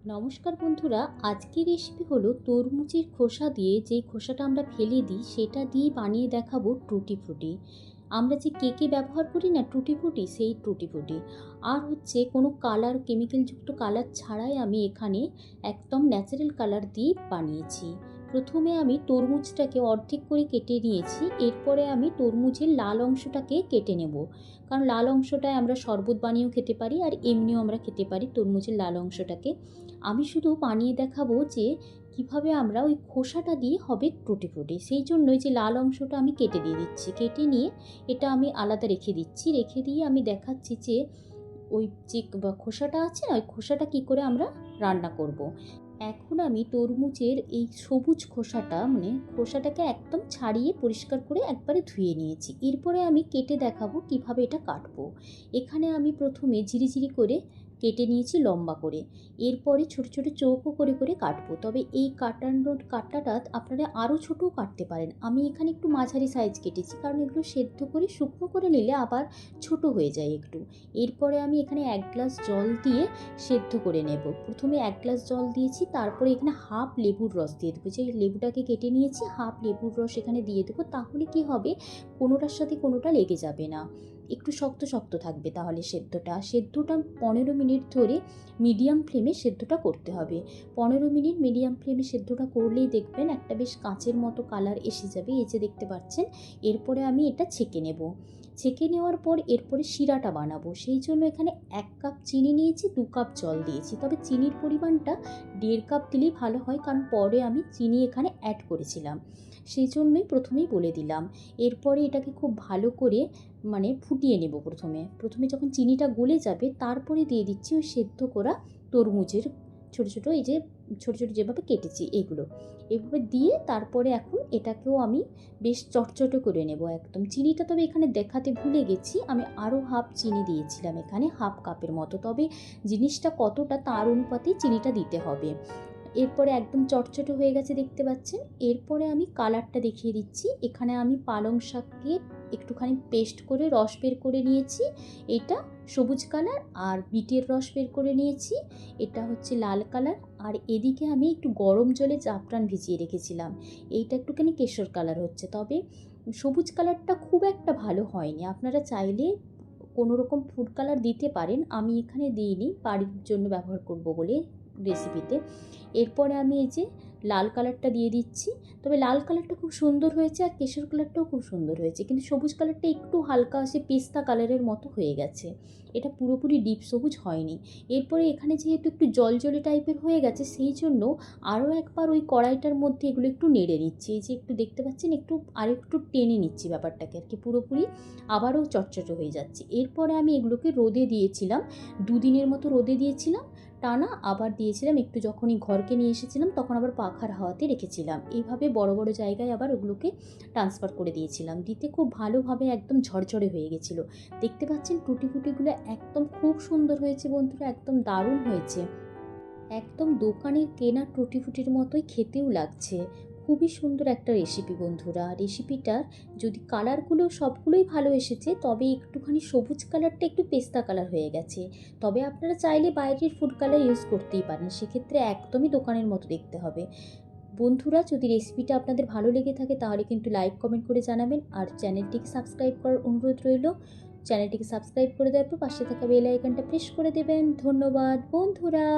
নমস্কার বন্ধুরা, আজকের রেসিপি হলো তরমুজের খোসা দিয়ে, যেই খোসাটা আমরা ফেলে দিই সেটা দিয়ে বানিয়ে দেখাবো টুটি ফ্রুটি। আমরা যে কেকে ব্যবহার করি না টুটি ফ্রুটি, সেই টুটি ফ্রুটি। আর হচ্ছে কোনো কালার, কেমিক্যালযুক্ত কালার ছাড়াই আমি এখানে একদম ন্যাচারাল কালার দিয়ে বানিয়েছি। প্রথমে আমি তরমুজটাকে অর্ধেক করে কেটে নিয়েছি, এরপরে আমি তরমুজের লাল অংশটাকে কেটে নেব। কারণ লাল অংশটায় আমরা শরবত বানিয়েও খেতে পারি, আর এমনিও আমরা খেতে পারি তরমুজের লাল অংশটাকে। আমি শুধু বানিয়ে দেখাবো যে কিভাবে আমরা ওই খোসাটা দিয়ে হবে টুটি ফ্রুটি। সেই জন্যই যে লাল অংশটা আমি কেটে দিয়ে দিচ্ছি, কেটে নিয়ে এটা আমি আলাদা রেখে দিচ্ছি। রেখে দিয়ে আমি দেখাচ্ছি যে ওই যে খোসাটা আছে না, ওই খোসাটা কী করে আমরা রান্না করব। এখন আমি তরমুজের এই সবুজ খোসাটা, মানে খোসাটাকে একদম ছাড়িয়ে পরিষ্কার করে একবারে ধুয়ে নিয়েছি। এরপরে আমি কেটে দেখাবো কিভাবে এটা কাটবো। এখানে আমি প্রথমে ঝিরিঝিরি করে কেটে নিয়েছি লম্বা করে, এরপরে ছোট ছোট চৌকো করে করে কাটবো। তবে এই কাটাটা আপনারা আরও ছোটও কাটতে পারেন। আমি এখানে একটু মাঝারি সাইজ কেটেছি, কারণ এগুলো সেদ্ধ করে শুকনো করে নিলে আবার ছোট হয়ে যায় একটু। এরপরে আমি এখানে 1 গ্লাস জল দিয়ে সেদ্ধ করে নেব। প্রথমে 1 গ্লাস জল দিয়েছি, তারপরে এখানে হাফ লেবুর রস দিয়ে দেবো। যে লেবুটাকে কেটে নিয়েছি, হাফ লেবুর রস এখানে দিয়ে দেবো। তাহলে কি হবে, কোনোটার সাথে কোনোটা লেগে যাবে না, একটু শক্ত শক্ত থাকবে। তাহলে সেদ্ধটা 15 মিনিট ধরে মিডিয়াম ফ্লেমে সেদ্ধটা করতে হবে। 15 মিনিট মিডিয়াম ফ্লেমে সেদ্ধটা করলেই দেখবেন একটা বেশ কাঁচের মতো কালার এসে যাবে, এই যে দেখতে পাচ্ছেন। এরপরে আমি এটা ছেঁকে নেব। ছেঁকে নেওয়ার পর এরপরে শিরাটা বানাবো। সেই জন্য এখানে 1 কাপ চিনি নিয়েছি, 2 কাপ জল দিয়েছি। তবে চিনির পরিমাণটা 1.5 কাপ দিলেই ভালো হয়, কারণ পরে আমি চিনি এখানে অ্যাড করেছিলাম, সেই জন্যই প্রথমেই বলে দিলাম। এরপরে এটাকে খুব ভালো করে মানে ফুটিয়ে নেব। প্রথমে যখন চিনিটা গলে যাবে, তারপরে দিয়ে দিচ্ছি ওই সেদ্ধ করা তরমুজের ছোটো ছোটো, এই যে ছোটো ছোটো যেভাবে কেটেছি এইগুলো, এভাবে দিয়ে তারপরে এখন এটাকেও আমি বেশ চটচটে করে নেব একদম। চিনিটা তবে এখানে দেখাতে ভুলে গেছি, আমি আরও হাফ চিনি দিয়েছিলাম এখানে, হাফ কাপের মতো। তবে জিনিসটা কতটা তার অনুপাতেই চিনিটা দিতে হবে। এরপরে একদম চটচটে হয়ে গেছে দেখতে পাচ্ছেন। এরপরে আমি কালারটা দেখিয়ে দিচ্ছি। এখানে আমি পালং শাককে একটুখানি পেস্ট করে রস বের করে নিয়েছি, এটা সবুজ কালার। আর বিটের রস বের করে নিয়েছি, এটা হচ্ছে লাল কালার। আর এদিকে আমি একটু গরম জলে জাফরান ভিজিয়ে রেখেছিলাম, এইটা একটুখানি কেশর কালার হচ্ছে। তবে সবুজ কালারটা খুব একটা ভালো হয়নি, আপনারা চাইলে কোনো রকম ফুড কালার দিতে পারেন। আমি এখানে দিইনি, বাড়ির জন্য ব্যবহার করব বলে রেসিপিতে। এরপরে আমি এই যে লাল কালারটা দিয়ে দিচ্ছি। তবে লাল কালারটা খুব সুন্দর হয়েছে, আর কেশর কালারটাও খুব সুন্দর হয়েছে, কিন্তু সবুজ কালারটা একটু হালকা সে পেস্তা কালারের মতো হয়ে গেছে, এটা পুরোপুরি ডিপ সবুজ হয়নি। এরপরে এখানে যেহেতু একটু জলজলে টাইপের হয়ে গেছে, সেই জন্য আরও একবার ওই কড়াইটার মধ্যে এগুলো একটু নেড়ে নিচ্ছি। এই যে একটু দেখতে পাচ্ছেন, একটু আরেকটু টেনে নিচ্ছি ব্যাপারটাকে আর কি, পুরোপুরি আবারও চটচটে হয়ে যাচ্ছে। এরপরে আমি এগুলোকে রোদে দিয়েছিলাম, 2 দিনের মতো রোদে দিয়েছিলাম টানা। আবার দিয়েছিলাম একটু, যখনই ঘরকে নিয়ে এসেছিলাম তখন আবার পাখার হাওয়াতে রেখেছিলাম। এইভাবে বড় বড় জায়গায় আবার ওগুলোকে ট্রান্সফার করে দিয়েছিলাম। দিতে খুব ভালোভাবে একদম ঝরঝরে হয়ে গেছিলো। দেখতে পাচ্ছেন টুটি ফুটিগুলো একদম খুব সুন্দর হয়েছে বন্ধুরা, একদম দারুণ হয়েছে। একদম দোকানের কেনা টুটি ফুটির মতোই খেতেও লাগছে। খুবই সুন্দর একটা রেসিপি বন্ধুরা। রেসিপিটার যদি কালারগুলো সবগুলোই ভালো এসেছে, তবে একটুখানি সবুজ কালারটা একটু পেস্তা কালার হয়ে গেছে। তবে আপনারা চাইলে বাইরের ফুড কালার ইউজ করতেই পারেন, সেক্ষেত্রে একদমই দোকানের মতো দেখতে হবে। বন্ধুরা, যদি রেসিপিটা আপনাদের ভালো লেগে থাকে তাহলে কিন্তু লাইক কমেন্ট করে জানাবেন, আর চ্যানেলটিকে সাবস্ক্রাইব করার অনুরোধ রইল। চ্যানেলটিকে সাবস্ক্রাইব করে দেওয়ার পর পাশে থাকা বেল আইকনটা প্রেস করে দেবেন। ধন্যবাদ বন্ধুরা।